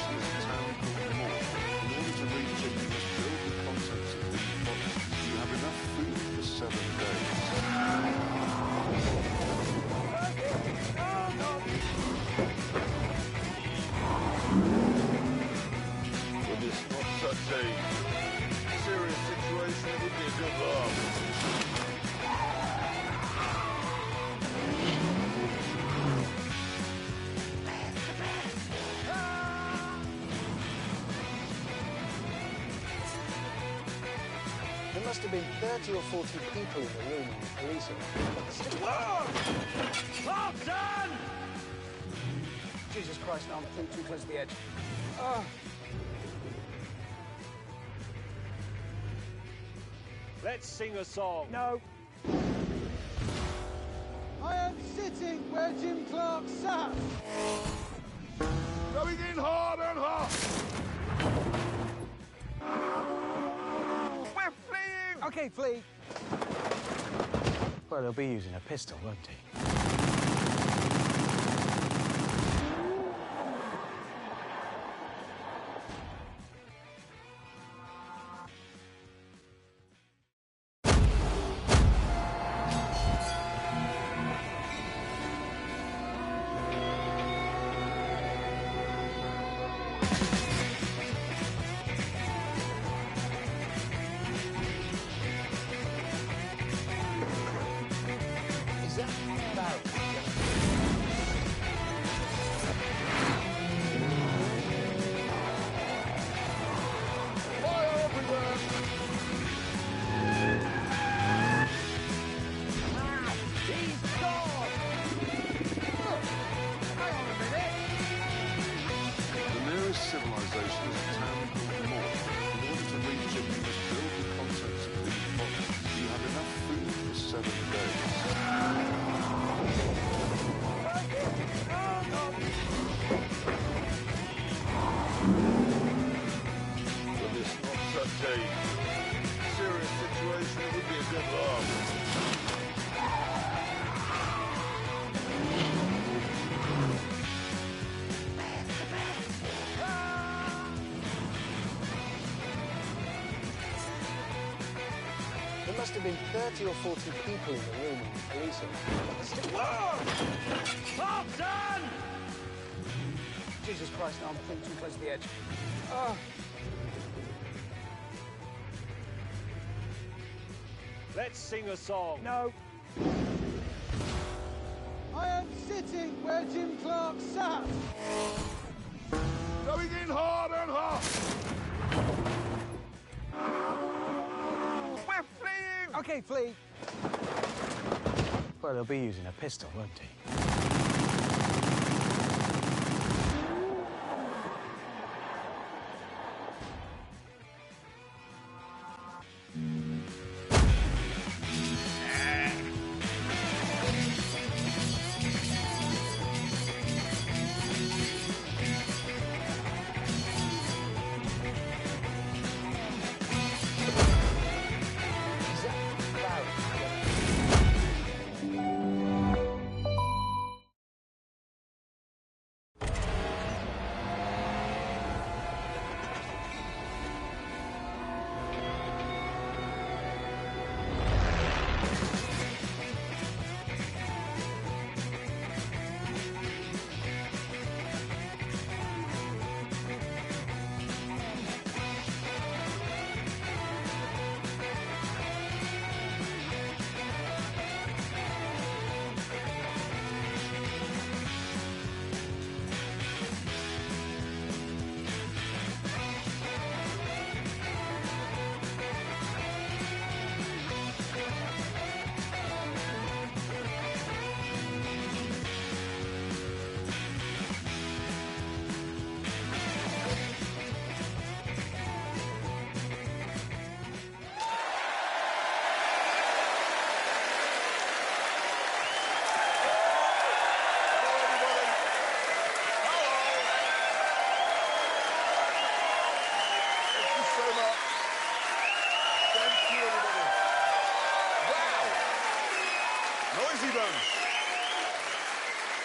civilization is a town called Moore. In order to reach it, you must build the contents of these boxes. You have enough food for 7 days. Well, it's not such a serious situation. It would be a good laugh. There must have been 30 or 40 people in the room when the police arrived. Clarkson! Jesus Christ, no, I'm too close to the edge. Let's sing a song. No. I am sitting where Jim Clark sat. Going in hard and hard. We're fleeing! Okay, flee. Well, he'll be using a pistol, won't he? Is that Barry? Fire everywhere! He's gone! Hang on a minute. The nearest civilization is a town called Moore. In order to reach it, you must build the contents of these boxes. You have enough food for 7 days. Well, it's not such a serious situation. It would be a good laugh. There must have been 30 or 40 people in the room when the police arrived. Clarkson! Jesus Christ, no, I'm too close to the edge. Let's sing a song. No. I am sitting where Jim Clark sat. Going in hard and hard. We're fleeing! Okay, flee. Well, he'll be using a pistol, won't he? Is that Barry?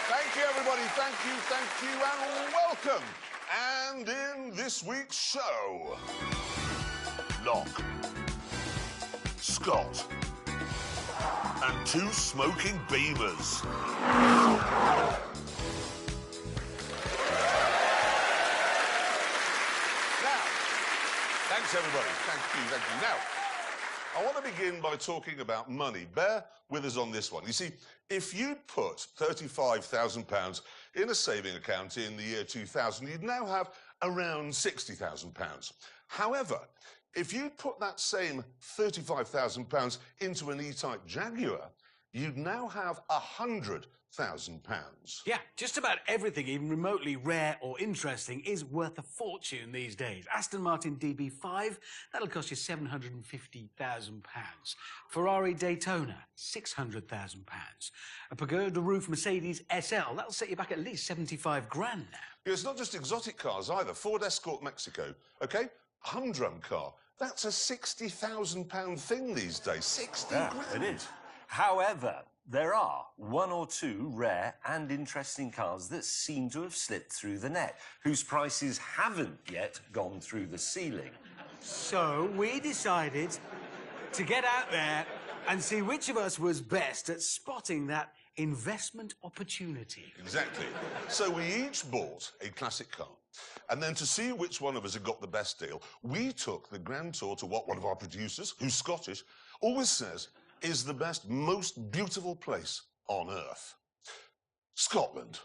Thank you, everybody. Thank you, and welcome And in this week's show, Locke, Scott, and two smoking beamers. Now, thanks everybody. Thank you. Now, I want to begin by talking about money. Bear with us on this one. You see, if you'd put £35,000 in a saving account in the year 2000, you'd now have around £60,000. However, if you'd put that same £35,000 into an E-Type Jaguar, you'd now have £100,000. Yeah, just about everything, even remotely rare or interesting, is worth a fortune these days. Aston Martin DB5, that'll cost you £750,000. Ferrari Daytona, £600,000. A pagoda roof Mercedes SL, that'll set you back at least 75 grand now. Yeah, it's not just exotic cars either. Ford Escort Mexico, OK? Humdrum car. That's a £60,000 thing these days. 60 grand. It is. However, there are one or two rare and interesting cars that seem to have slipped through the net, whose prices haven't yet gone through the ceiling. So we decided to get out there and see which of us was best at spotting that investment opportunity. Exactly. So we each bought a classic car. And then to see which one of us had got the best deal, we took the grand tour to what one of our producers, who's Scottish, always says is the best, most beautiful place on Earth. Scotland.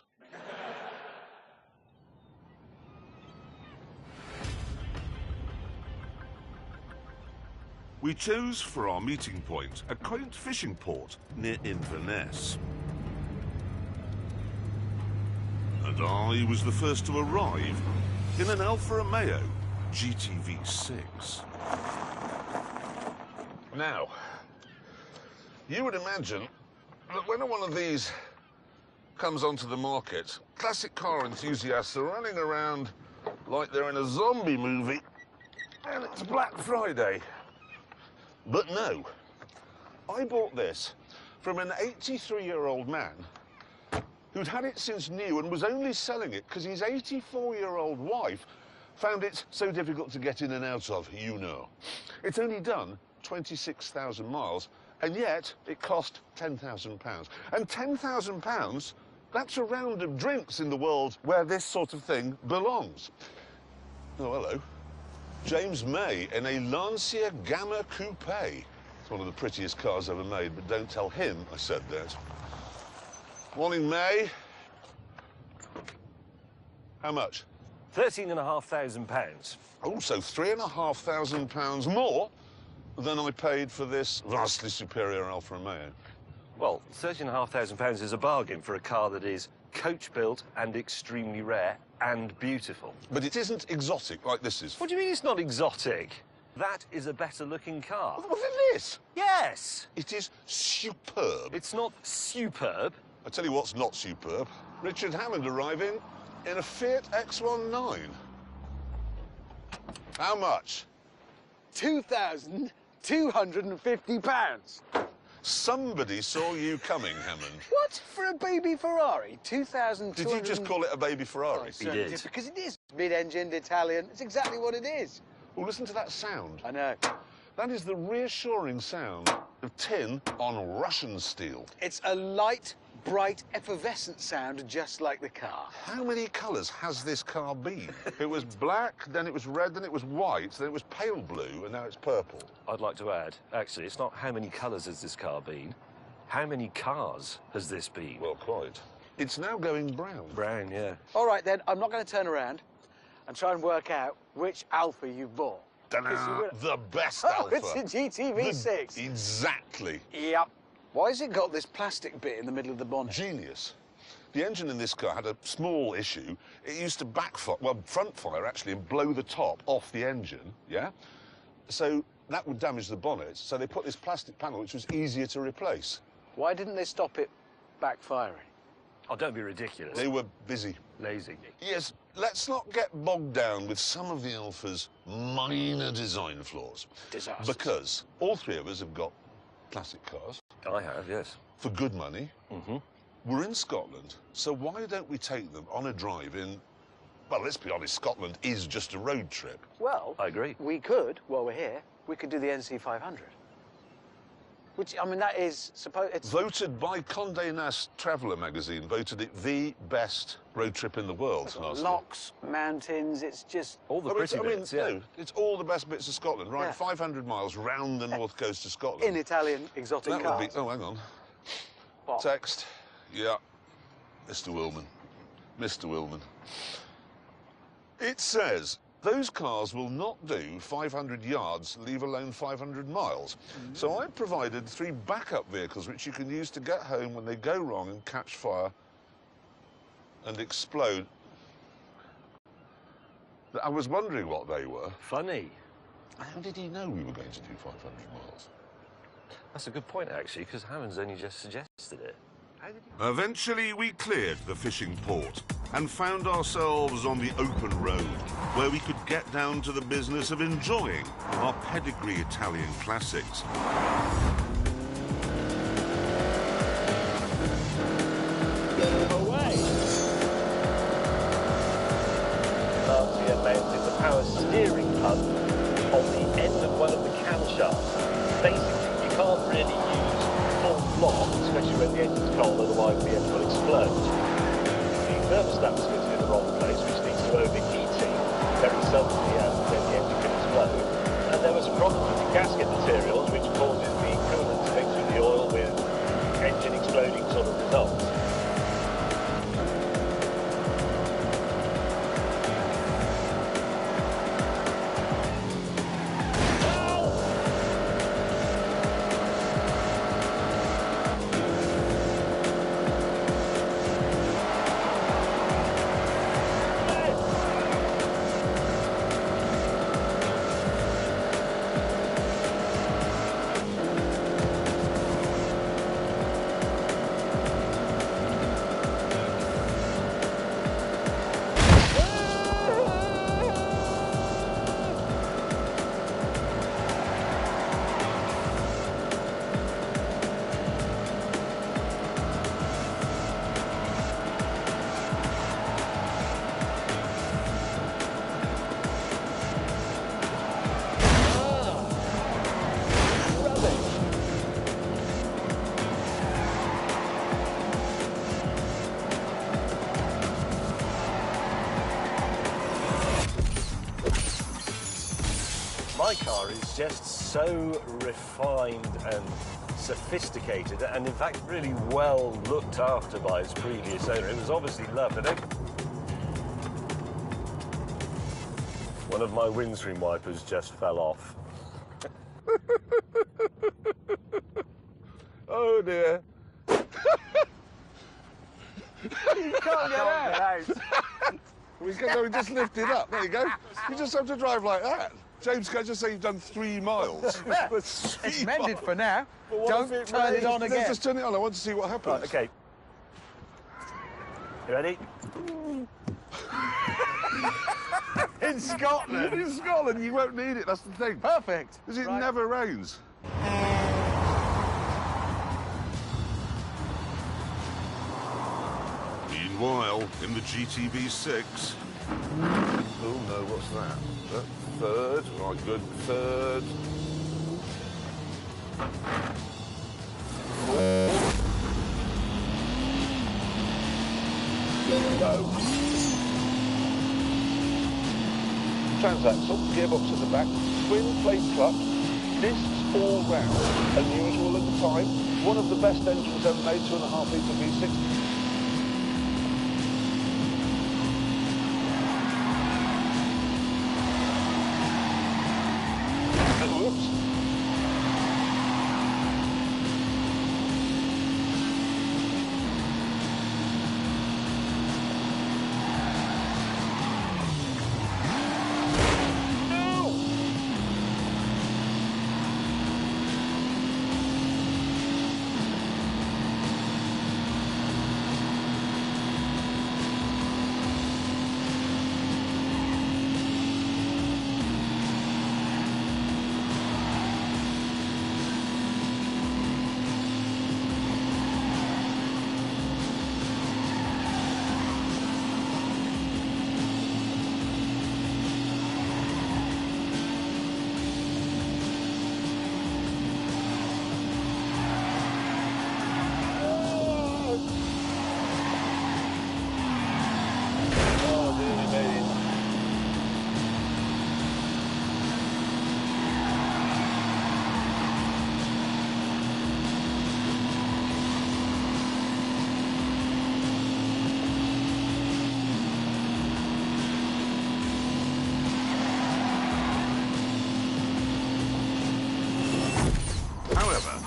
We chose for our meeting point a quaint fishing port near Inverness. And I was the first to arrive in an Alfa Romeo GTV6. Now, you would imagine that when one of these comes onto the market, classic car enthusiasts are running around like they're in a zombie movie and it's Black Friday. But no, I bought this from an 83-year-old man who'd had it since new and was only selling it because his 84-year-old wife found it so difficult to get in and out of, you know. It's only done 26,000 miles, and yet it cost £10,000. And £10,000, that's a round of drinks in the world where this sort of thing belongs. Oh, hello. James May in a Lancia Gamma Coupe. It's one of the prettiest cars ever made, but don't tell him I said that. Morning, May. How much? £13,500. Oh, so £3,500 more than I paid for this vastly superior Alfa Romeo. Well, £13,500 is a bargain for a car that is coach-built and extremely rare and beautiful. But it isn't exotic like this is. What do you mean it's not exotic? That is a better-looking car. What is this? Yes! It is superb. It's not superb. I tell you what's not superb. Richard Hammond arriving in a Fiat X19. How much? £2,250. Somebody saw you coming, Hammond. What? For a baby Ferrari? 2,200... Did you just call it a baby Ferrari? He did. Because it is mid-engined Italian. It's exactly what it is. Well, listen to that sound. I know. That is the reassuring sound of tin on Russian steel. It's a light, bright, effervescent sound just like the car. How many colours has this car been? It was black, then it was red, then it was white, then it was pale blue, and now it's purple. I'd like to add, actually, it's not how many colours has this car been, how many cars has this been? Well, quite. It's now going brown. Brown, yeah. All right, then, I'm not going to turn around and try and work out which Alfa you've bought. The best Oh, Alfa. it's a GTV6. Exactly. Yep. Why has it got this plastic bit in the middle of the bonnet? Genius. The engine in this car had a small issue. It used to backfire, well, front fire, actually, and blow the top off the engine, yeah? So that would damage the bonnet, so they put this plastic panel, which was easier to replace. Why didn't they stop it backfiring? Oh, don't be ridiculous. They were busy. Lazy. Yes, let's not get bogged down with some of the Alfa's minor design flaws. Disasters. Because all three of us have got classic cars. I have, yes. For good money. Mm-hmm. We're in Scotland, so why don't we take them on a drive in Well, let's be honest, Scotland is just a road trip. Well, I agree. we could, while we're here, we could do the NC 500. Which, I mean, that is supposed... Voted by Condé Nast Traveller magazine, voted it the best road trip in the world last year. Locks, mountains, it's just... All the pretty bits, yeah. No, it's all the best bits of Scotland, right? Yeah. 500 miles round the north coast of Scotland. In Italian exotic That cars. would be... Oh, hang on. What? Text. Yeah. Mr. Willman. Mr. Willman. It says, those cars will not do 500 yards, leave alone 500 miles. So I've provided 3 backup vehicles which you can use to get home when they go wrong and catch fire and explode. I was wondering what they were. Funny. How did he know we were going to do 500 miles? That's a good point, actually, because Hammond's only just suggested it. Eventually, we cleared the fishing port and found ourselves on the open road, where we could get down to the business of enjoying our pedigree Italian classics. Away. Nazi mounted the power steering hub on the end of one of the camshafts. Basically, you can't really use full block, especially when the engine's cold, otherwise the engine will explode. The thermostat was fitted in the wrong place, which leads to overheating very suddenly, and then the engine can explode. And there was a problem with the gasket materials, which causes the coolant to mix with the oil with engine exploding sort of results. My car is just so refined and sophisticated, and in fact really well looked after by its previous owner. It was obviously loved. One of my windscreen wipers just fell off. Oh dear. You can't get out. We just lift it up. There you go. You just have to drive like that. James, can I just say you've done 3 miles? It's mended for now. Well, Don't turn it on Let's again. just turn it on. I want to see what happens. Right, okay. You ready? In Scotland. In Scotland, you won't need it. That's the thing. Perfect. Because it Right. never rains. Meanwhile, in the GTV6. Oh no, what's that? Third. Right, good. Third. No. Transaxle, gearbox at the back, twin plate clutch, discs all round. Unusual at the time. One of the best engines ever made, 2.5 litre V6. Whoops.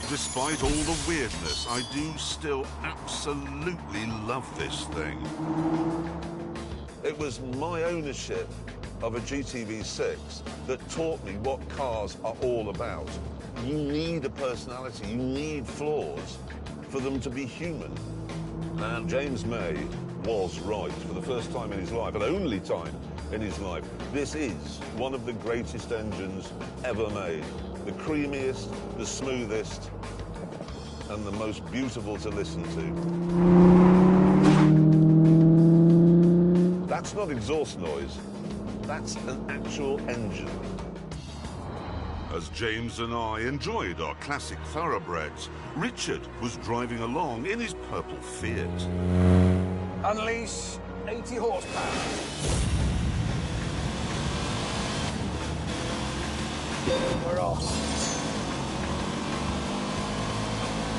Despite all the weirdness, I do still absolutely love this thing. It was my ownership of a GTV6 that taught me what cars are all about. You need a personality, you need flaws for them to be human. And James May was right for the first time in his life, and only time in his life. This is one of the greatest engines ever made. The creamiest, the smoothest, and the most beautiful to listen to. That's not exhaust noise, that's an actual engine. As James and I enjoyed our classic thoroughbreds, Richard was driving along in his purple Fiat. Unleash 80 horsepower. We're off.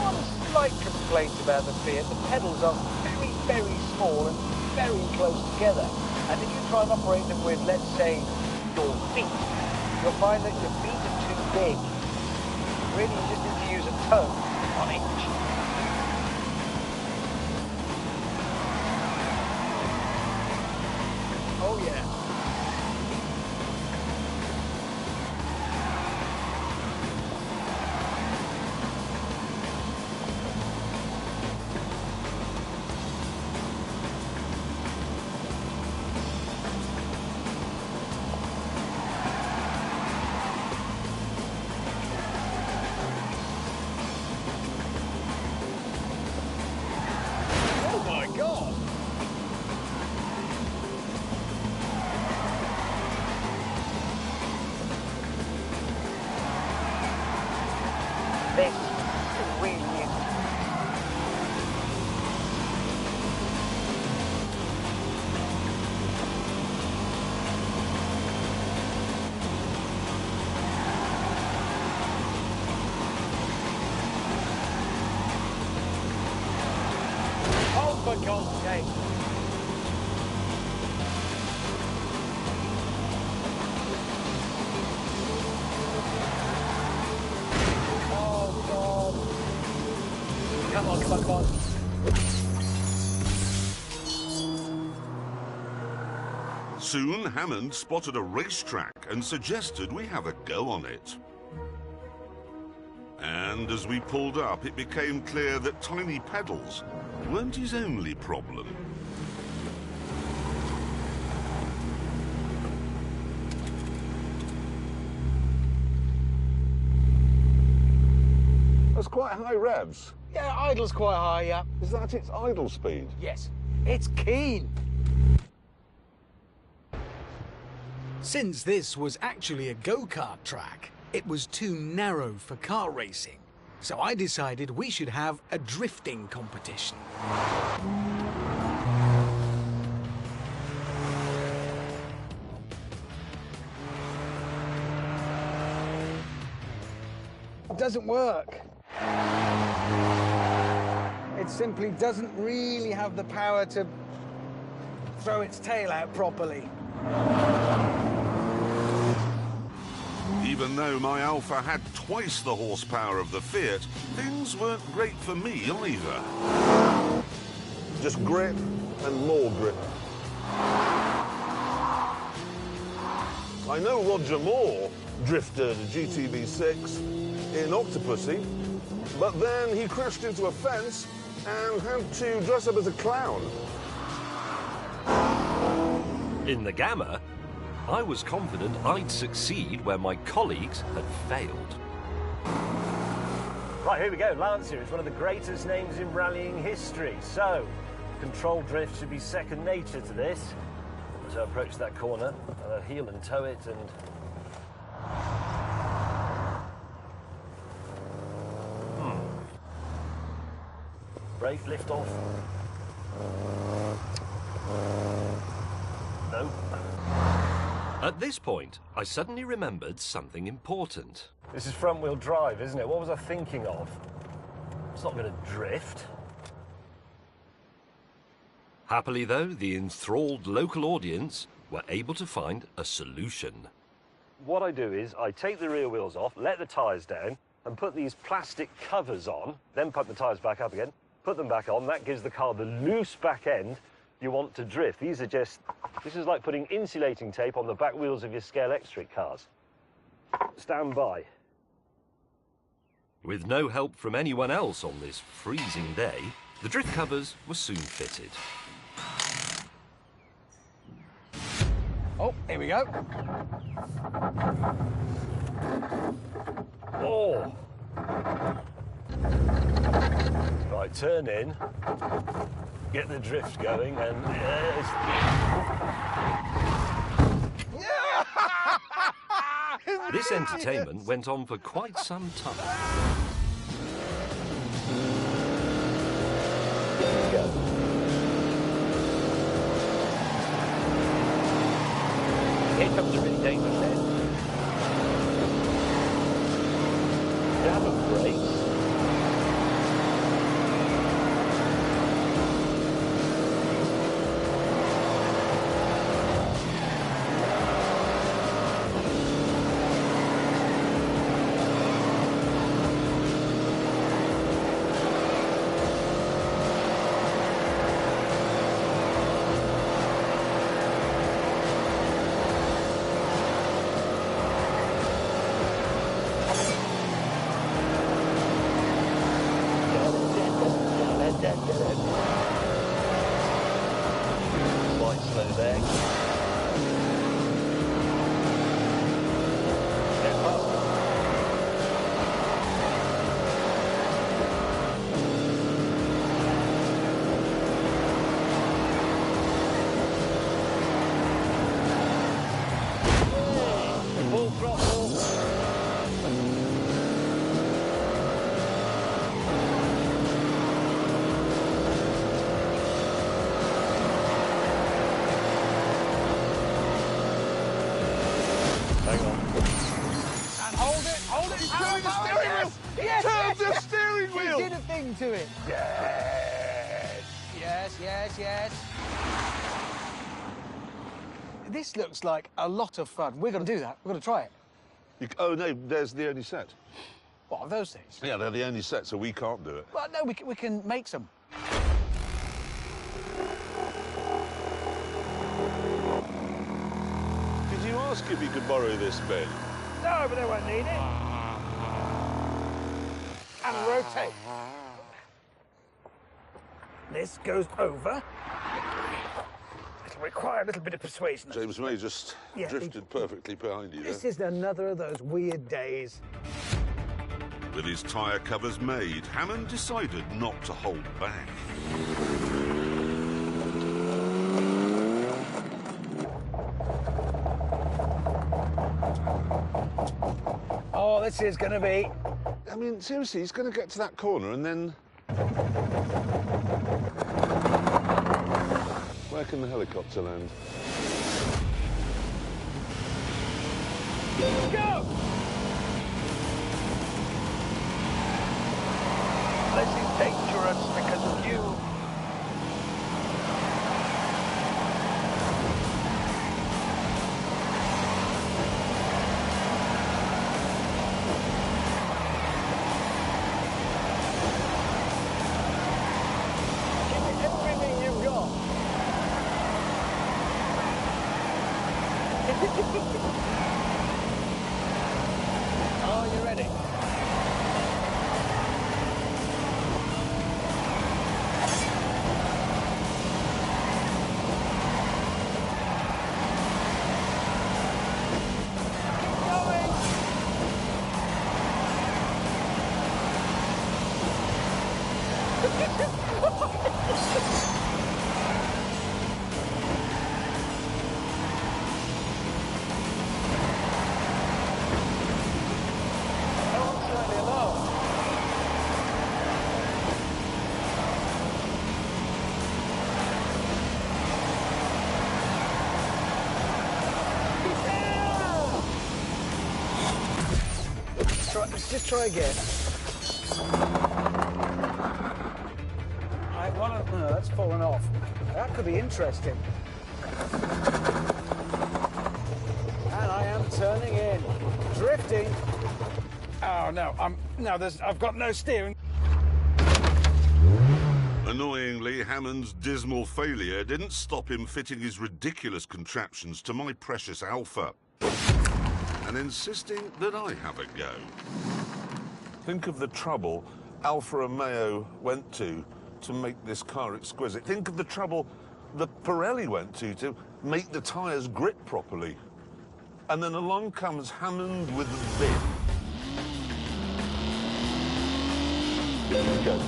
One slight complaint about the Fiat, the pedals are very, very small and very close together. And if you try and operate them with, let's say, your feet, you'll find that your feet are too big. Really, you just need to use a toe on each. Oh, yeah. This is really it. Oh, for God's sake. Come on, come on, come on. Soon, Hammond spotted a racetrack and suggested we have a go on it. And as we pulled up, it became clear that tiny pedals weren't his only problem. That's quite high revs. Yeah, idle's quite high, yeah. Is that its idle speed? Yes, it's keen. Since this was actually a go-kart track, it was too narrow for car racing. So I decided we should have a drifting competition. It doesn't work. It simply doesn't really have the power to throw its tail out properly. Even though my Alpha had twice the horsepower of the Fiat, things weren't great for me either. Just grip and more grip. I know Roger Moore drifted a GTV6 in Octopussy, but then he crashed into a fence and had to dress up as a clown. In the Gamma, I was confident I'd succeed where my colleagues had failed. Right, here we go. Lancia is one of the greatest names in rallying history, so control drift should be second nature to this. So approach that corner, heel and toe it, and... Brake, lift off. No. At this point, I suddenly remembered something important. This is front-wheel drive, isn't it? What was I thinking of? It's not going to drift. Happily, though, the enthralled local audience were able to find a solution. What I do is I take the rear wheels off, let the tyres down, and put these plastic covers on, then put the tyres back up again, put them back on. That gives the car the loose back end you want to drift. This is like putting insulating tape on the back wheels of your Scalextric cars. Stand by. With no help from anyone else on this freezing day, the drift covers were soon fitted. Oh, here we go. Oh! Right, turn in, get the drift going, and This entertainment went on for quite some time. go. Here comes a really dangerous end. Grab a brakes. Quite slow there. Get past them. Hey, full throttle. Hang on. And hold it. He's turning the steering wheel! Yes, Turn the steering wheel! He did a thing to it. Yes. This looks like a lot of fun. We're going to do that. We're going to try it. Oh, no, there's the only set. What are those things? Yeah, they're the only set, so we can't do it. Well, no, we can make some. Did you ask if you could borrow this bed? No, but they won't need it. And rotate. This goes over. It'll require a little bit of persuasion. James May just Yeah, drifted perfectly behind you there. This is another of those weird days. With his tyre covers made, Hammond decided not to hold back. Oh, this is going to be... I mean, seriously, he's going to get to that corner and then... Where can the helicopter land? Go! This is dangerous because of you. Give me everything you've got. Oh, you ready? Going. Oh, slightly low. Let's just try again. No, that's fallen off. That could be interesting. And I am turning in. Drifting. Oh, no, I've got no steering. Annoyingly, Hammond's dismal failure didn't stop him fitting his ridiculous contraptions to my precious Alpha and insisting that I have a go. Think of the trouble Alfa Romeo went to make this car exquisite. Think of the trouble that Pirelli went to make the tyres grip properly. And then along comes Hammond with the bin. Here we go.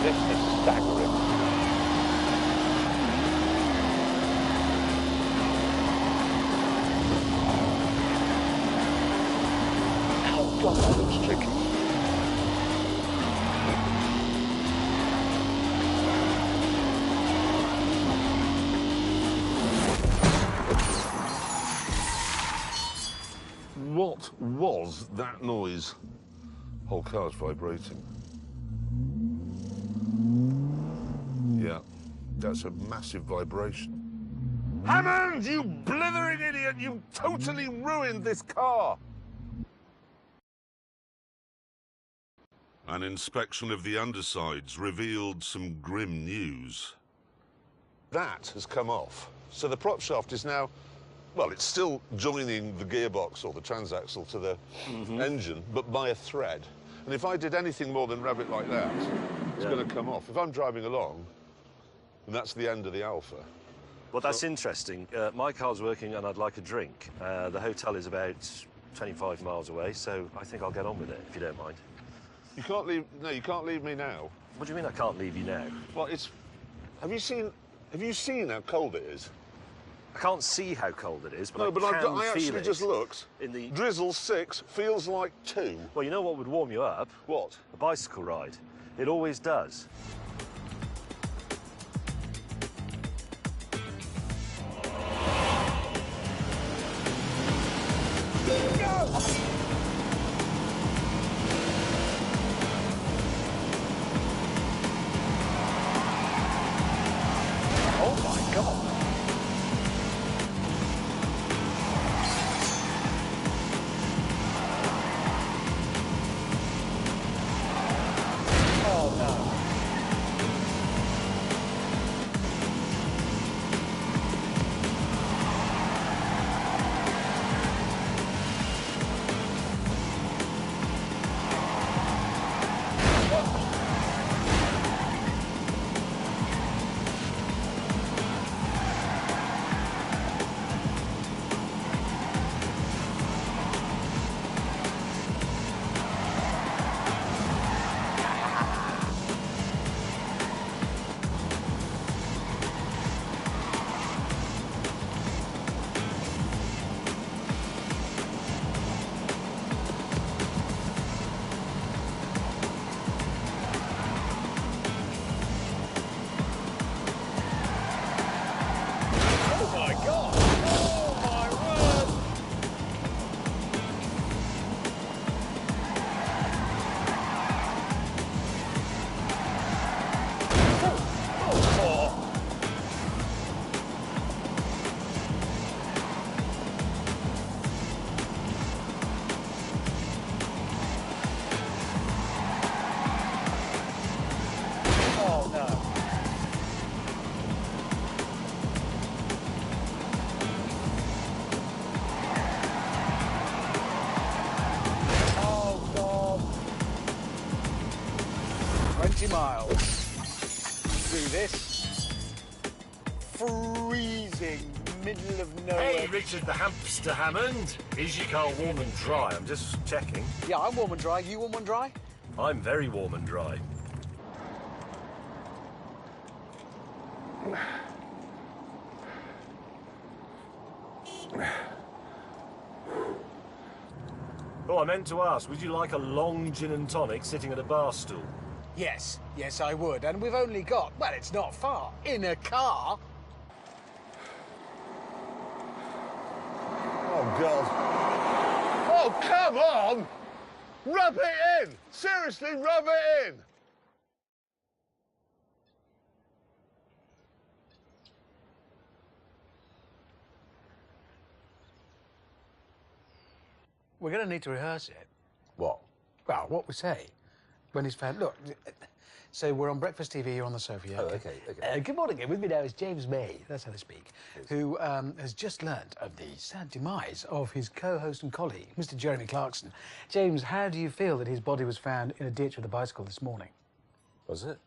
This is staggering. Oh God, that looks tricky. What was that noise? Whole car's vibrating. Yeah, that's a massive vibration. Hammond, you blithering idiot! You totally ruined this car! An inspection of the undersides revealed some grim news. That has come off. So the prop shaft is now, well, it's still joining the gearbox or the transaxle to the engine, but by a thread. And if I did anything more than rev it like that, it's going to come off. If I'm driving along, and that's the end of the Alpha. Well, that's interesting. My car's working and I'd like a drink. The hotel is about 25 miles away, so I think I'll get on with it, if you don't mind. You can't leave, no, you can't leave me now. What do you mean I can't leave you now? Well, it's, have you seen how cold it is? I can't see how cold it is, but no, but I feel actually it just looked. in the drizzle 6 feels like 2. Well, you know what would warm you up? What? A bicycle ride. It always does. Oh my God. Oh no. Oh my God! Oh my word! Oh. Oh no. Oh God. 20 miles. do this. Freezing, middle of nowhere. Hey, Richard the Hamster Hammond. Is your car warm and dry? I'm just checking. Yeah, I'm warm and dry. You warm and dry? I'm very warm and dry. Oh, I meant to ask, would you like a long gin and tonic sitting at a bar stool? Yes, yes, I would. And we've only got, well, it's not far, in a car. Oh, God. Oh, come on! Rub it in! Seriously, rub it in! We're going to need to rehearse it. What? Well, what we say when he's found... Look, so we're on Breakfast TV, you're on the sofa, yeah? Oh, okay. Good morning, and with me now is James May, that's how they speak, who has just learnt of the sad demise of his co-host and colleague, Mr. Jeremy Clarkson. James, how do you feel that his body was found in a ditch with a bicycle this morning? Was it?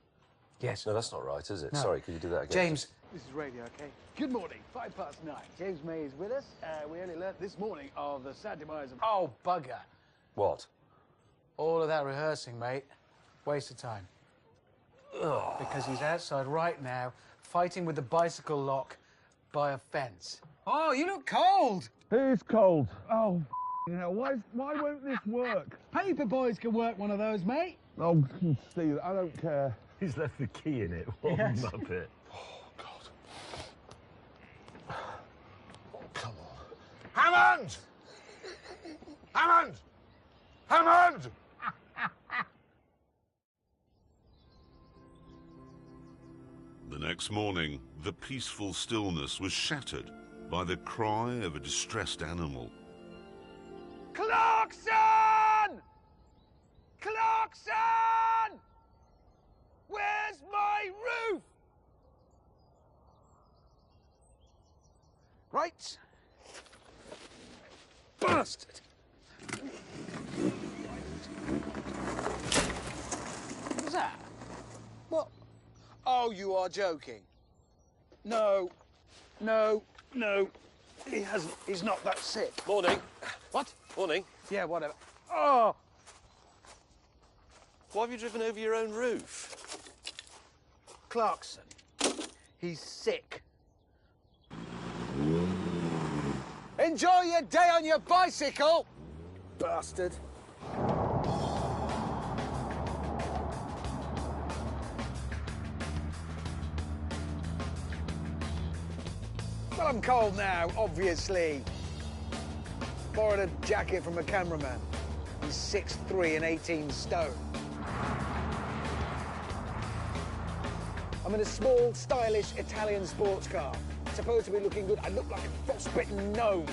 Yes. No, that's not right, is it? No. Sorry, could you do that again? James... This is radio, OK? Good morning, 9:05. James May is with us. We only learnt this morning of the sad demise of... Oh, bugger. What? All of that rehearsing, mate. Waste of time. Ugh. Because he's outside right now, fighting with the bicycle lock by a fence. Oh, you look cold! It is cold. Oh, hell, why won't this work? Paper boys can work one of those, mate. Oh, Steve, I don't care. He's left the key in it. What Yes. a muppet. Come on. Hammond! Hammond! Hammond! The next morning, the peaceful stillness was shattered by the cry of a distressed animal. Clarkson! Clarkson! Where's my roof? Right. Bastard! What was that? What? Oh, you are joking. No. No. No. He hasn't. He's not that sick. Morning. What? Morning. Yeah, whatever. Oh! Why have you driven over your own roof? Clarkson. He's sick. Enjoy your day on your bicycle, bastard. Well, I'm cold now, obviously. Borrowed a jacket from a cameraman. He's 6'3" and 18 stone. I'm in a small, stylish Italian sports car. Supposed to be looking good. I look like a frostbitten gnome.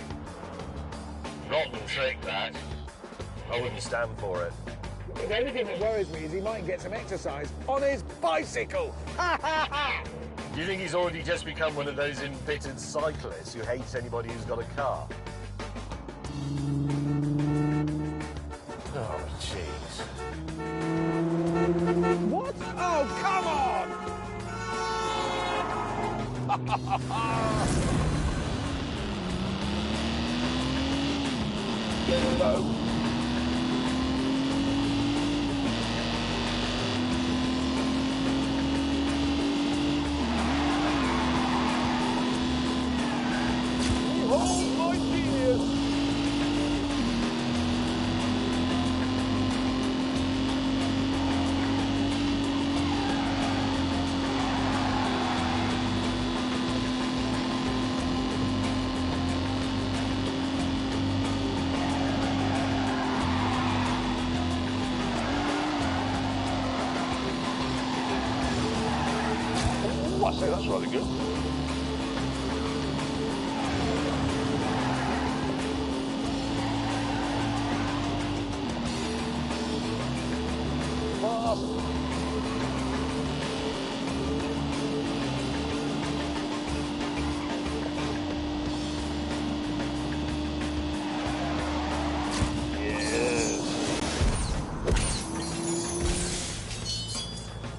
Rotten trick, that. I wouldn't stand for it. The only thing that worries me is he might get some exercise on his bicycle. Ha ha ha! Do you think he's already just become one of those embittered cyclists who hates anybody who's got a car? Oh, jeez. What? Oh, come on! No. Oh, my genius! I say that's rather good.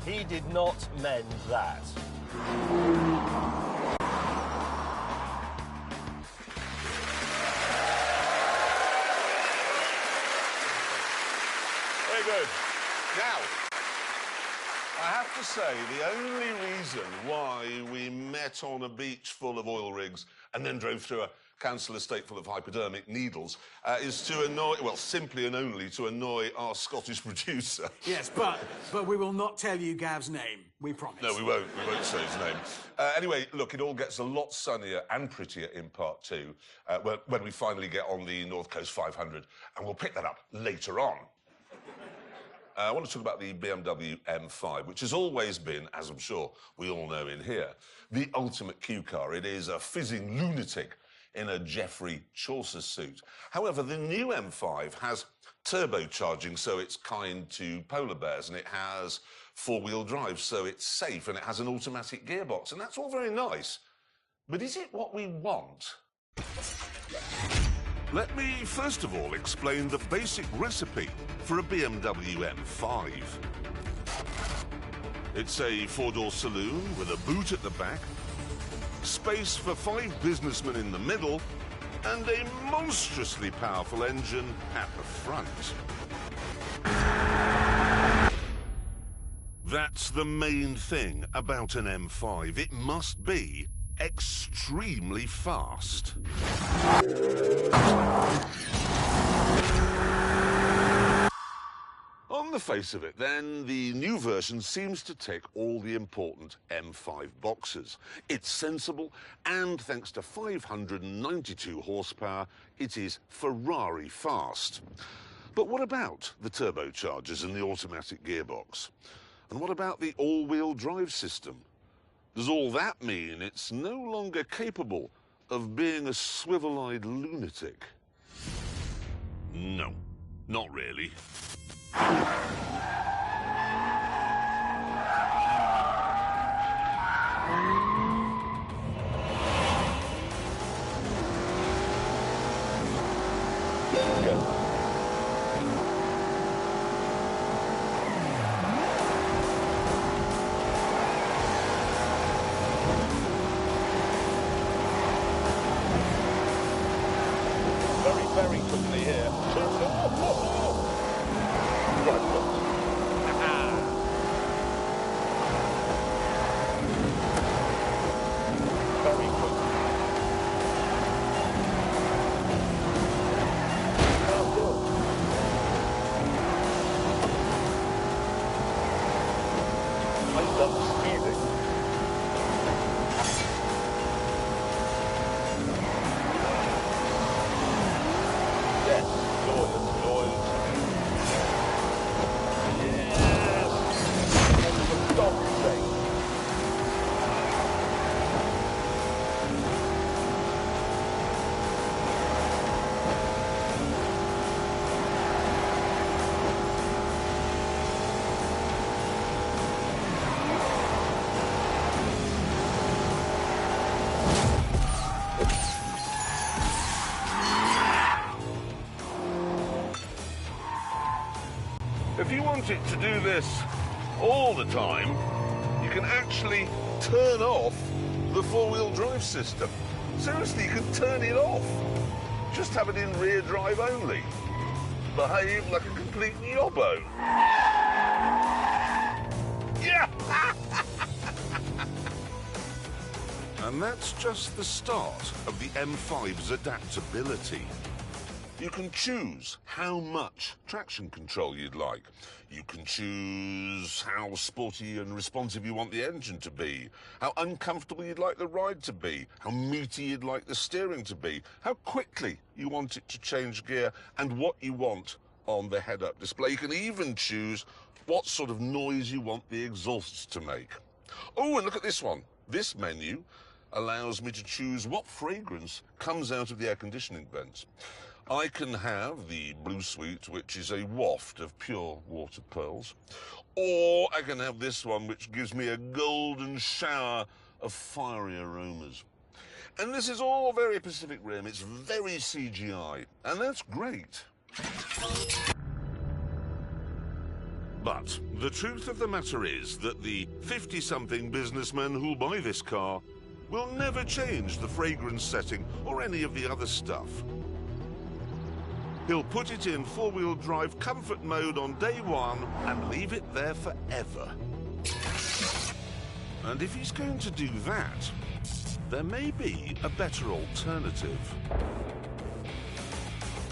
He did not mend that. Very good. Now, I have to say, the only reason why we met on a beach full of oil rigs and then drove through a council estate full of hypodermic needles is to annoy, well, simply and only to annoy our Scottish producer. Yes, but we will not tell you Gav's name, we promise. No, we won't. We won't say his name. Anyway, look, it all gets a lot sunnier and prettier in part two when we finally get on the North Coast 500, and we'll pick that up later on. I want to talk about the BMW M5, which has always been, as I'm sure we all know in here, the ultimate Q car. It is a fizzing lunatic in a Geoffrey Chaucer suit. However, the new M5 has turbocharging, so it's kind to polar bears, and it has four-wheel drive, so it's safe, and it has an automatic gearbox, and that's all very nice. But is it what we want? Let me first of all explain the basic recipe for a BMW M5. It's a four-door saloon with a boot at the back, space for 5 businessmen in the middle, and a monstrously powerful engine at the front. That's the main thing about an M5. It must be extremely fast. On the face of it, then, the new version seems to tick all the important M5 boxes. It's sensible, and thanks to 592 horsepower, it is Ferrari fast. But what about the turbochargers and the automatic gearbox? And what about the all-wheel drive system? Does all that mean it's no longer capable of being a swivel-eyed lunatic? No, not really. Very quickly here. Very quickly. I love speeding. If you want it to do this all the time, you can actually turn off the four-wheel drive system. Seriously, you can turn it off. Just have it in rear drive only. Behave like a complete yobbo. Yeah! And that's just the start of the M5's adaptability. You can choose how much traction control you'd like. You can choose how sporty and responsive you want the engine to be, how uncomfortable you'd like the ride to be, how meaty you'd like the steering to be, how quickly you want it to change gear, and what you want on the head-up display. You can even choose what sort of noise you want the exhausts to make. Oh, and look at this one. This menu allows me to choose what fragrance comes out of the air conditioning vents. I can have the Blue Suite, which is a waft of pure water pearls, or I can have this one, which gives me a golden shower of fiery aromas. And this is all very Pacific Rim. It's very CGI, and that's great. But the truth of the matter is that the 50-something businessman who'll buy this car will never change the fragrance setting or any of the other stuff. He'll put it in four-wheel drive comfort mode on day one and leave it there forever. And if he's going to do that, there may be a better alternative.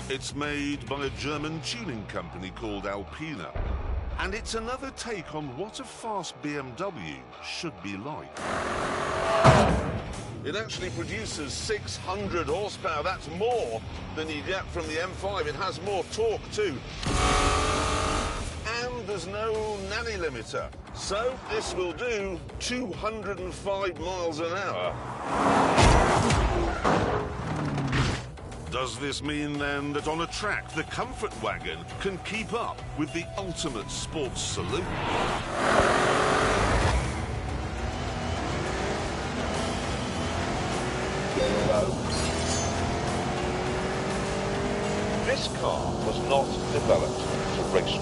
It's made by a German tuning company called Alpina, and it's another take on what a fast BMW should be like. It actually produces 600 horsepower. That's more than you get from the M5. It has more torque too. And there's no nanny limiter. So this will do 205 miles an hour. Does this mean then that on a track the comfort wagon can keep up with the ultimate sports saloon? This car was not developed for race.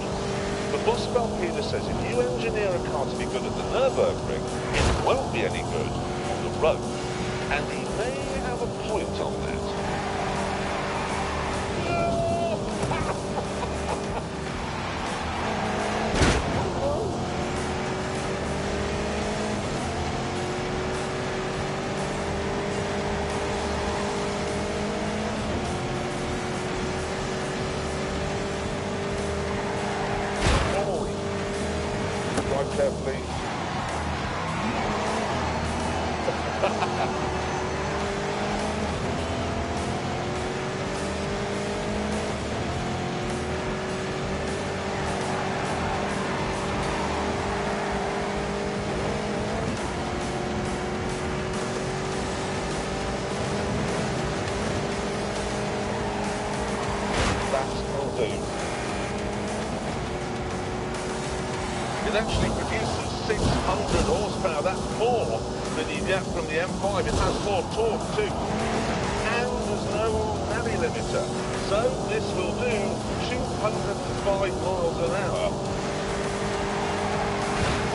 But boss Alpina says if you engineer a car to be good at the Nürburgring, it won't be any good on the road. And he may have a point on that. Carefully. That'll do. It actually produces 600 horsepower. That's more than you get from the M5. It has more torque too. And there's no nanny limiter. So this will do 205 miles an hour.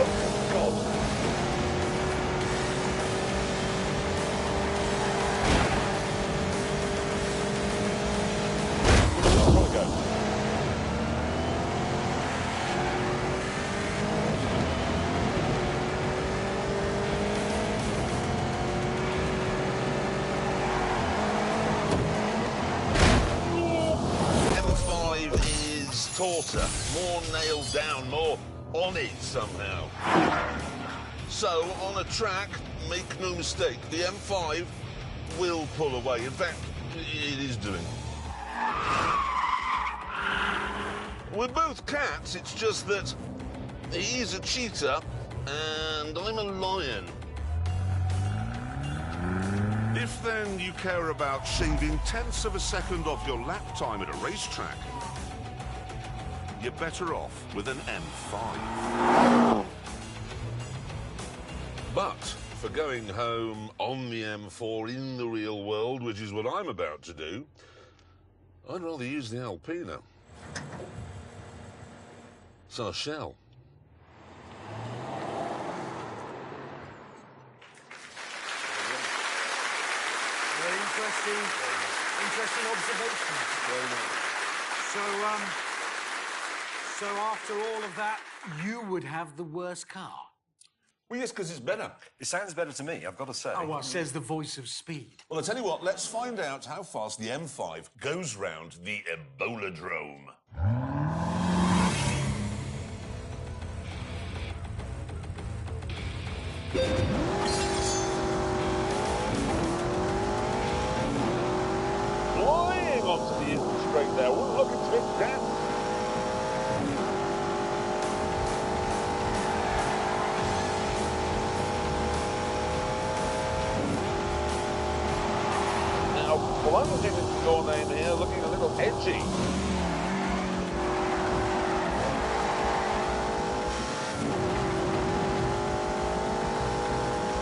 Oh, God. Tauter, more nailed down, more on it somehow. So, on a track, make no mistake, the M5 will pull away. In fact, it is doing. We're both cats, it's just that he's a cheetah and I'm a lion. If then you care about shaving tenths of a second off your lap time at a racetrack, you're better off with an M5. But for going home on the M4 in the real world, which is what I'm about to do, I'd rather use the Alpina. So I shall. Very interesting observation. So after all of that, you would have the worst car? Well, yes, because it's better. It sounds better to me, I've got to say. Oh, well, says the voice of speed. Well, I tell you what, let's find out how fast the M5 goes round the Ebola-drome. Flying onto the straight there, wouldn't look into it down. Plunging into your name here, looking a little edgy.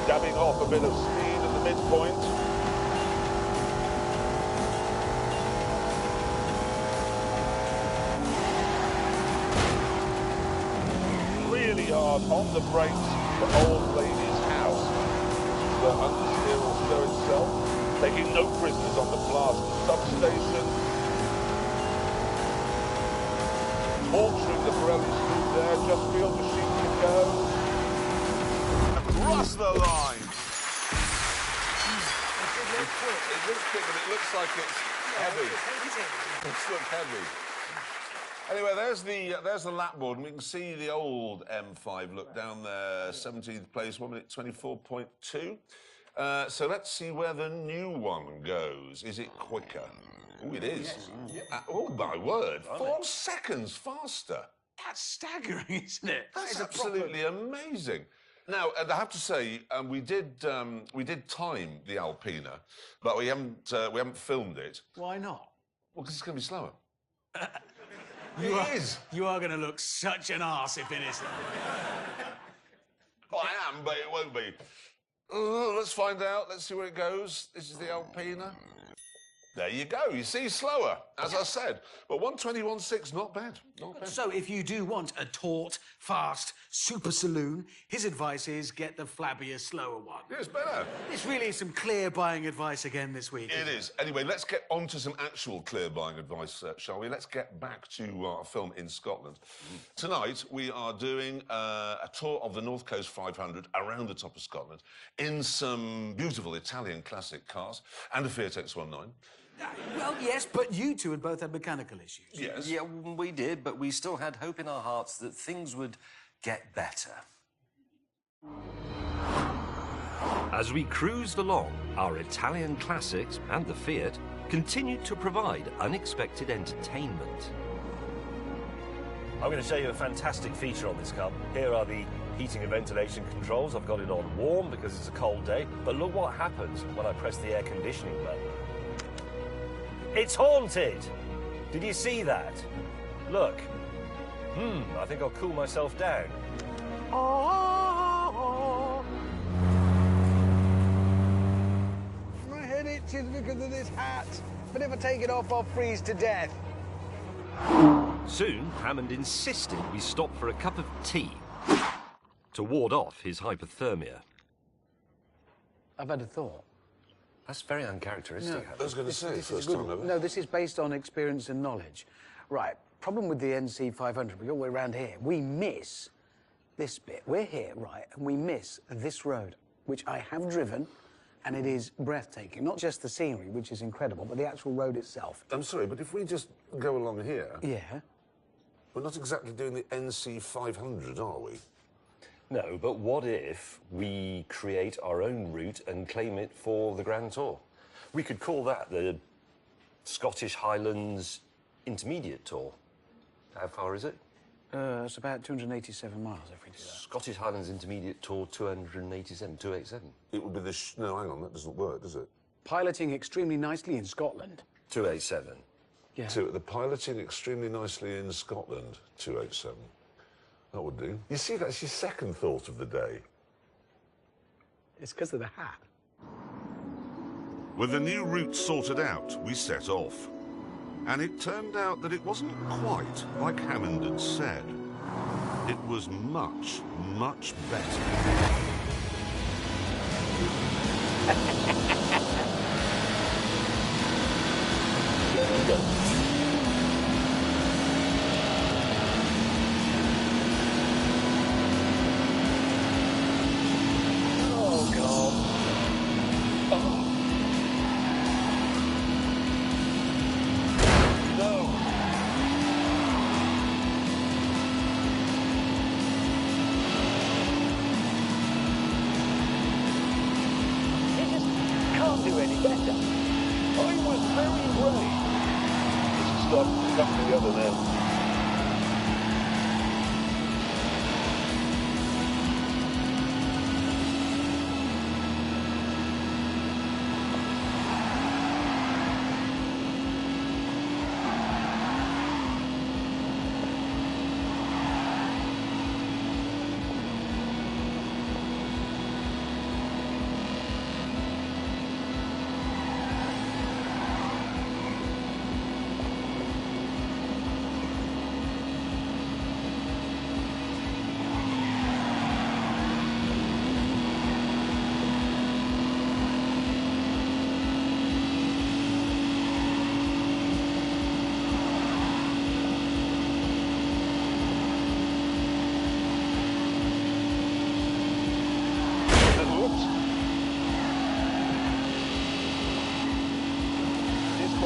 Dabbing off a bit of speed at the midpoint. really hard on the brakes for Old Lady's house. The understeer will go itself, taking no prisoners on the blast substation. Torturing the Pirelli street there, just feel the sheet to go. Across the line. It looks quick, but it looks like it's heavy. It's look heavy. Anyway, there's the lap board, and we can see the old M5 look down there, 17th place, 1 minute 24.2. So let's see where the new one goes. Is it quicker? Oh, it is. Yes. Oh, my word. 4 seconds faster. That's staggering, isn't it? That's absolutely amazing. Now, I have to say, we did time the Alpina, but we haven't filmed it. Why not? Well, because it's going to be slower. You are going to look such an arse if it isn't. Well, I am, but it won't be. Let's find out. Let's see where it goes. This is the Alpina. There you go. You see, slower, as I said. But 121.6, not bad. Not bad. So if you do want a taut, fast, super saloon, his advice is get the flabbier, slower one. Yeah, it's better. It's really some clear buying advice again this week. It is. Anyway, let's get on to some actual clear buying advice, shall we? Let's get back to our film in Scotland. Tonight, we are doing a tour of the North Coast 500 around the top of Scotland in some beautiful Italian classic cars and a Fiat X19. Well, yes, but you two had both had mechanical issues. Yes. Yeah, we did, but we still had hope in our hearts that things would get better. As we cruised along, our Italian classics and the Fiat continued to provide unexpected entertainment. I'm going to show you a fantastic feature on this car. Here are the heating and ventilation controls. I've got it on warm because it's a cold day. But look what happens when I press the air conditioning button. It's haunted! Did you see that? Look. I think I'll cool myself down. My head itches because of this hat. But if I take it off, I'll freeze to death. Soon, Hammond insisted we stop for a cup of tea to ward off his hypothermia. I've had a thought. That's very uncharacteristic. I was going to say, first time ever. No, this is based on experience and knowledge. Right, problem with the NC 500, we all the way around here. We miss this bit. We're here, right, and we miss this road, which I have driven, and it is breathtaking. Not just the scenery, which is incredible, but the actual road itself. I'm sorry, but if we just go along here... Yeah? We're not exactly doing the NC 500, are we? No, but what if we create our own route and claim it for the Grand Tour? We could call that the Scottish Highlands Intermediate Tour. How far is it? It's about 287 miles if we do that. Scottish Highlands Intermediate Tour 287. It would be the... No, hang on, that doesn't work, does it? Piloting extremely nicely in Scotland. 287. Yeah. The piloting extremely nicely in Scotland, 287. That would do. You see, that's your second thought of the day. It's because of the hat. With the new route sorted out, we set off. And it turned out that it wasn't quite like Hammond had said. It was much, much better.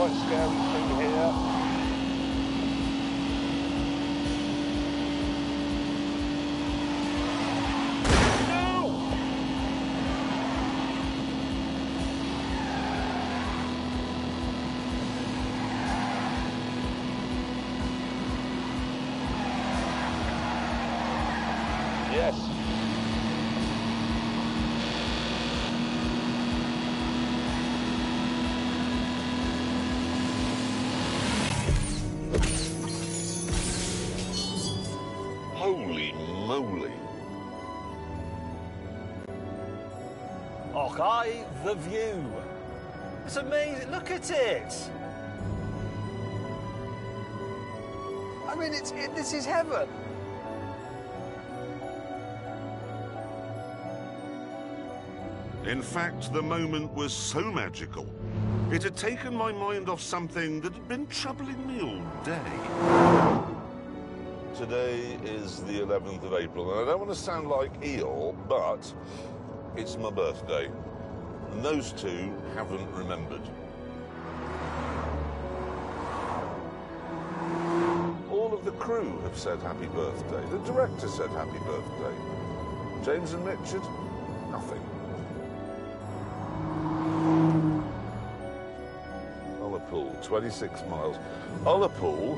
quite scary through here. Yes. Holy moly. Oh, aye, the view. It's amazing. Look at it. I mean, this is heaven. In fact, the moment was so magical, it had taken my mind off something that had been troubling me all day. Today is the 11th of April, and I don't want to sound like Eeyore, but it's my birthday. And those two haven't remembered. All of the crew have said happy birthday. The director said happy birthday. James and Richard, nothing. Ullapool, 26 miles. Ullapool,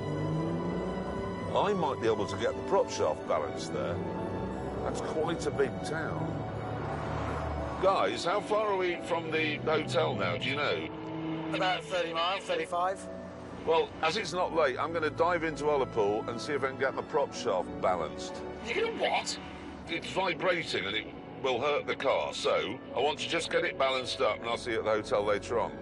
I might be able to get the prop shaft balanced there. That's quite a big town. Guys, how far are we from the hotel now, do you know? About 30 miles, 35. Well, as it's not late, I'm going to dive into Ullapool and see if I can get my prop shaft balanced. You're gonna what? It's vibrating and it will hurt the car, so I want to just get it balanced up and I'll see you at the hotel later on.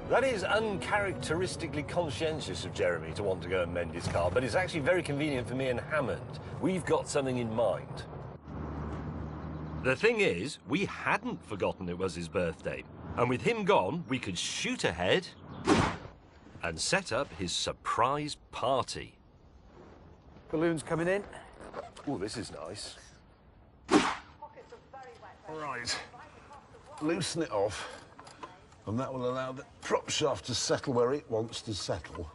That is uncharacteristically conscientious of Jeremy to want to go and mend his car, but it's actually very convenient for me and Hammond. We've got something in mind. The thing is, we hadn't forgotten it was his birthday. And with him gone, we could shoot ahead and set up his surprise party. Balloons coming in. Oh, this is nice. Right. Loosen it off, and that will allow the prop shaft to settle where it wants to settle.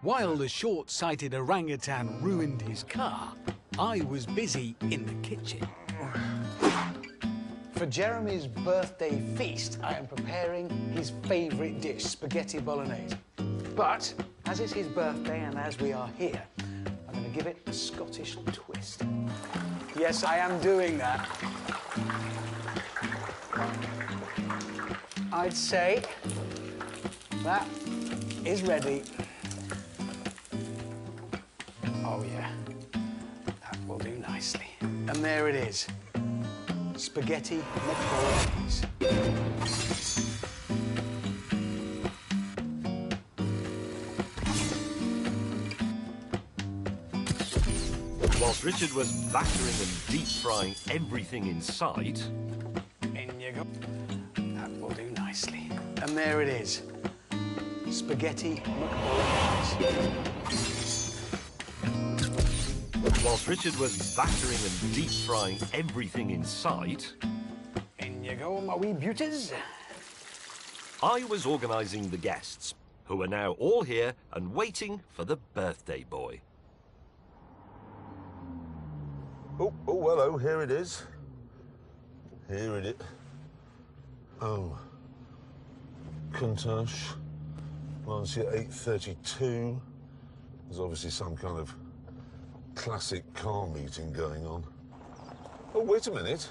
While the short-sighted orangutan ruined his car, I was busy in the kitchen. For Jeremy's birthday feast, I am preparing his favourite dish, spaghetti bolognese. But, as it's his birthday and as we are here, I'm going to give it a Scottish twist. Yes, I am doing that. I'd say that is ready. Oh, yeah. That will do nicely. And there it is. Spaghetti bolognese. Whilst Richard was battering and deep-frying everything in sight... In you go. That will do nicely. And there it is. Spaghetti bolognese. Whilst Richard was battering and deep-frying everything in sight... In you go, my wee beauties. I was organising the guests, who are now all here and waiting for the birthday boy. Oh, hello, here it is. Here it is. Oh. Countach. Lancia 832. There's obviously some kind of classic car meeting going on. Oh, wait a minute.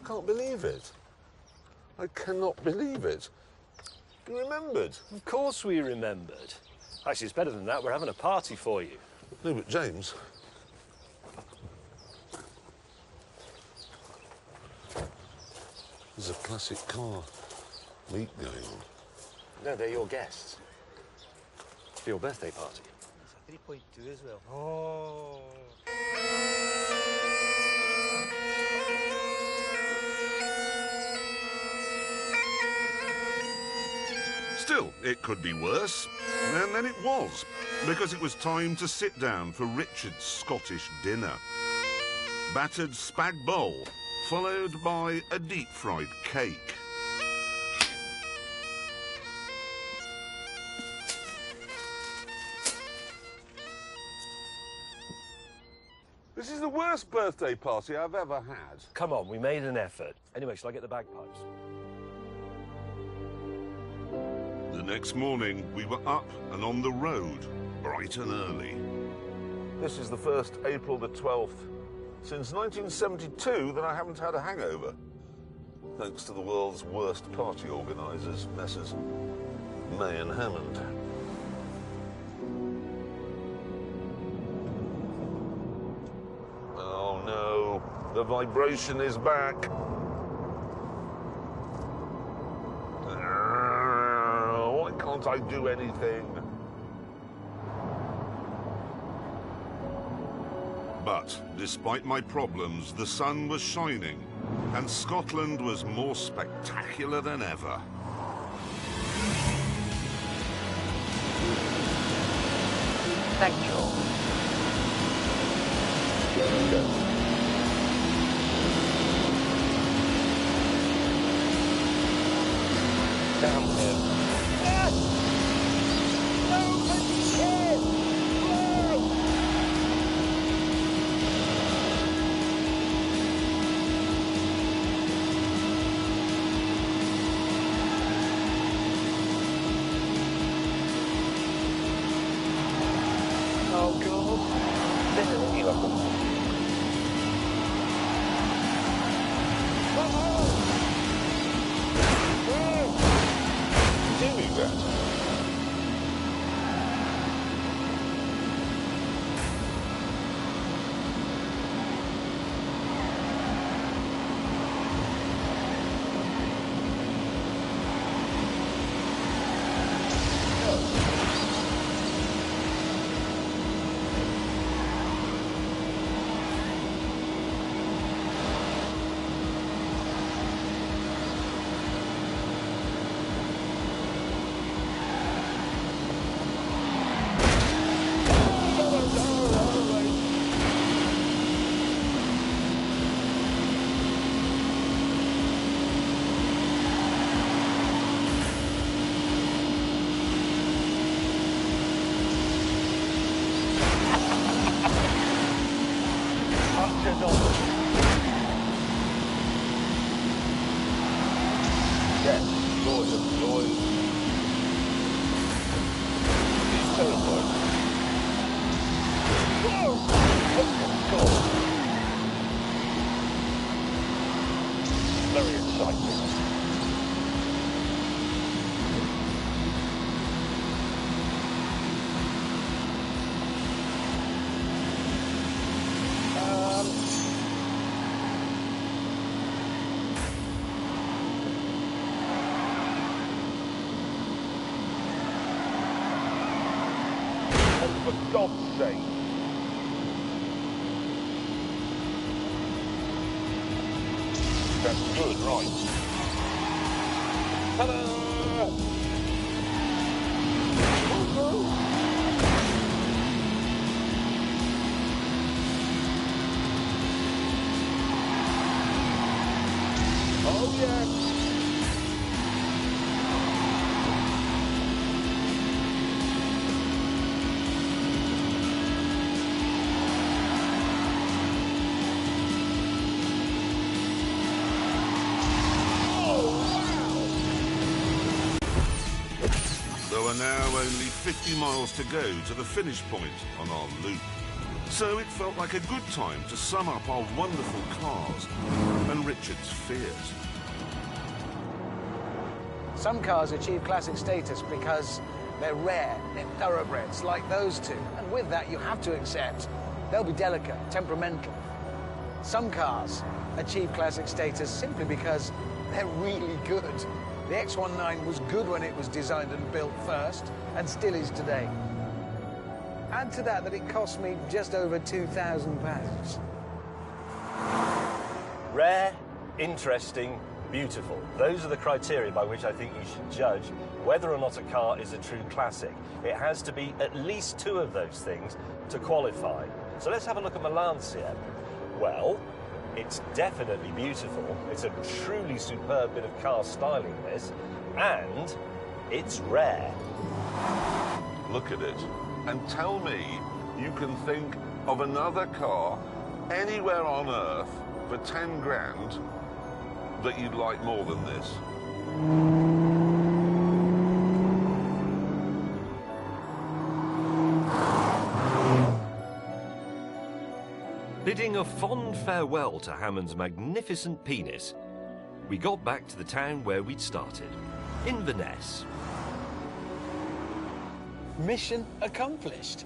Can't believe it. I cannot believe it. You remembered. Of course we remembered. Actually, it's better than that. We're having a party for you. No, but James. There's a classic car meet going on. No, they're your guests. For your birthday party. It's a 3.2 as well. Oh. Still, it could be worse. And then it was, because it was time to sit down for Richard's Scottish dinner. Battered spag bowl, followed by a deep-fried cake. This is the worst birthday party I've ever had. Come on, we made an effort. Anyway, shall I get the bagpipes? The next morning, we were up and on the road, bright and early. This is the first April the 12th since 1972 that I haven't had a hangover. Thanks to the world's worst party organisers, Messrs. May and Hammond. Oh no, the vibration is back. Why can't I do anything? But despite my problems, the sun was shining, and Scotland was more spectacular than ever. Thank you. Downhill. Yes! No, but yes! Oh, God. This is a miracle. Doing that. Very exciting. For God's sake. That's good, right. Ta-da! Oh, yeah. There were now only 50 miles to go to the finish point on our loop. So it felt like a good time to sum up our wonderful cars and Richard's fears. Some cars achieve classic status because they're rare, they're thoroughbreds, like those two. And with that, you have to accept they'll be delicate, temperamental. Some cars achieve classic status simply because they're really good. The X19 was good when it was designed and built first, and still is today. Add to that it cost me just over £2,000. Rare, interesting, beautiful. Those are the criteria by which I think you should judge whether or not a car is a true classic. It has to be at least two of those things to qualify. So let's have a look at my Lancia. Well, it's definitely beautiful. It's a truly superb bit of car styling, this, and it's rare. Look at it and tell me you can think of another car anywhere on Earth for 10 grand that you'd like more than this? Bidding a fond farewell to Hammond's magnificent penis, we got back to the town where we'd started, Inverness. Mission accomplished.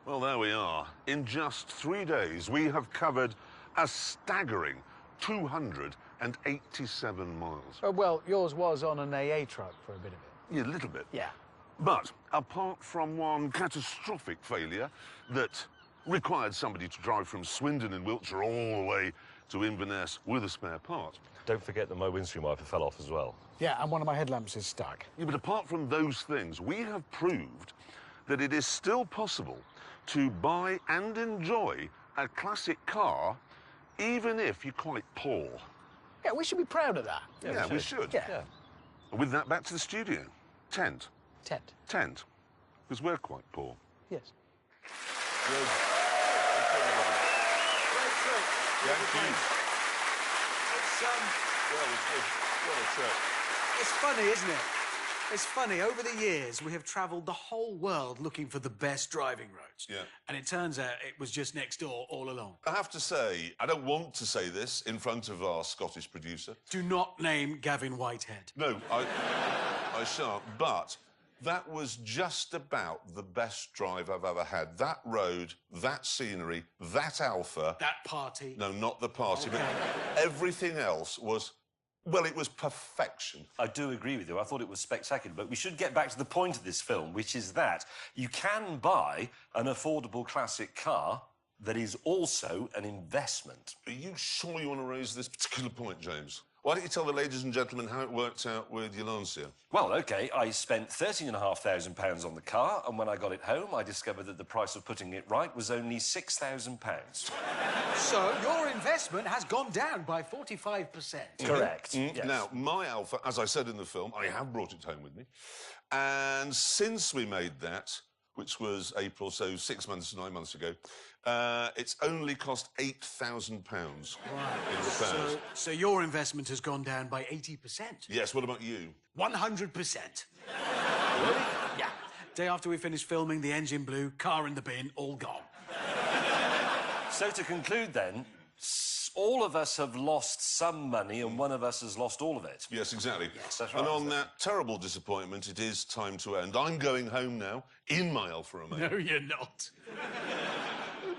Well, there we are. In just 3 days, we have covered a staggering 287 miles. Well, yours was on an AA truck for a bit of it. Yeah, a little bit. Yeah. But apart from one catastrophic failure that required somebody to drive from Swindon in Wiltshire all the way to Inverness with a spare part. Don't forget that my windscreen wiper fell off as well. Yeah, and one of my headlamps is stuck. Yeah, but apart from those things, we have proved that it is still possible to buy and enjoy a classic car even if you're quite poor. Yeah, we should be proud of that. Yeah, we should. Yeah. With that, back to the studio. Tent. Tent. Because we're quite poor. Yes. Good. It's funny, isn't it? It's funny. Over the years, we have travelled the whole world looking for the best driving roads. Yeah. And it turns out it was just next door all along. I have to say, I don't want to say this in front of our Scottish producer. Do not name Gavin Whitehead. No, I shan't, but that was just about the best drive I've ever had. That road, that scenery, that Alpha. That party. No, not the party, Okay. but everything else was, well, it was perfection. I do agree with you. I thought it was spectacular. But we should get back to the point of this film, which is that you can buy an affordable classic car that is also an investment. Are you sure you want to raise this particular point, James? Why don't you tell the ladies and gentlemen how it worked out with your Lancia? Well, OK, I spent £13,500 on the car, and when I got it home, I discovered that the price of putting it right was only £6,000. So your investment has gone down by 45%. Correct. Yes. Now, my Alpha, as I said in the film, I have brought it home with me. And since we made that, which was April, so 6 months, 9 months ago, it's only cost £8,000 in repairs. So your investment has gone down by 80%. Yes, what about you? 100%. Really? Yeah. Day after we finished filming, the engine blew, car in the bin, all gone. So to conclude then, all of us have lost some money and one of us has lost all of it. Yes, exactly. Yes, that's right, and on isn't it? that terrible disappointment, it is time to end. I'm going home now, in my Alfa Romeo. No, you're not.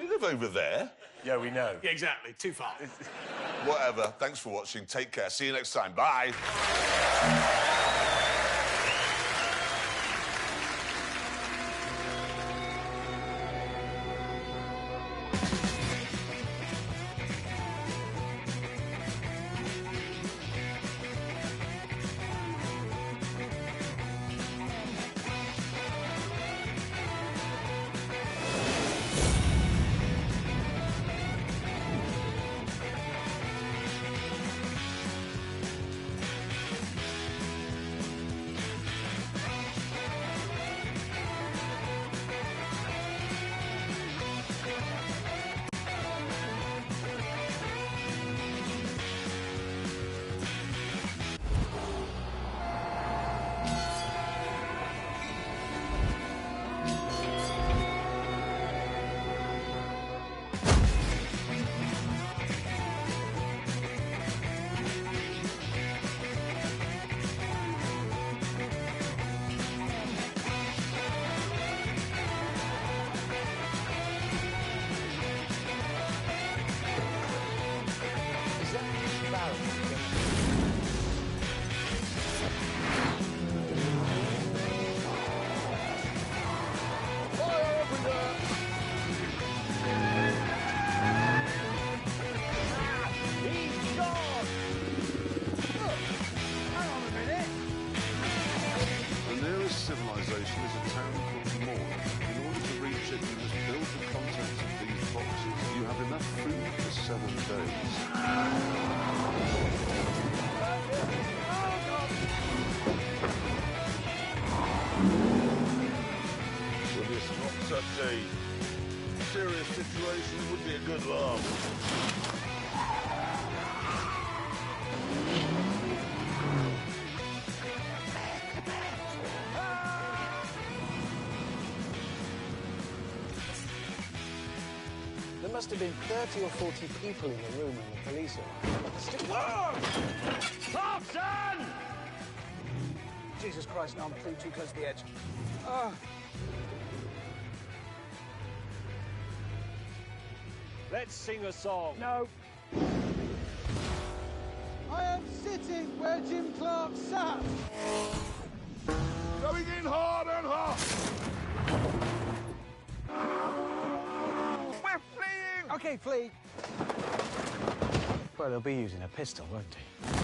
You live over there. Yeah, we know. Yeah, exactly. Too far. Whatever. Thanks for watching. Take care. See you next time. Bye. but a serious situation would be a good laugh. There must have been 30 or 40 people in the room when the police arrived. Clarkson! Jesus Christ, no, I'm putting too close to the edge. Let's sing a song. No. I am sitting where Jim Clark sat. Going in hard and hard. We're fleeing! Okay, flee. Well, they'll be using a pistol, won't they?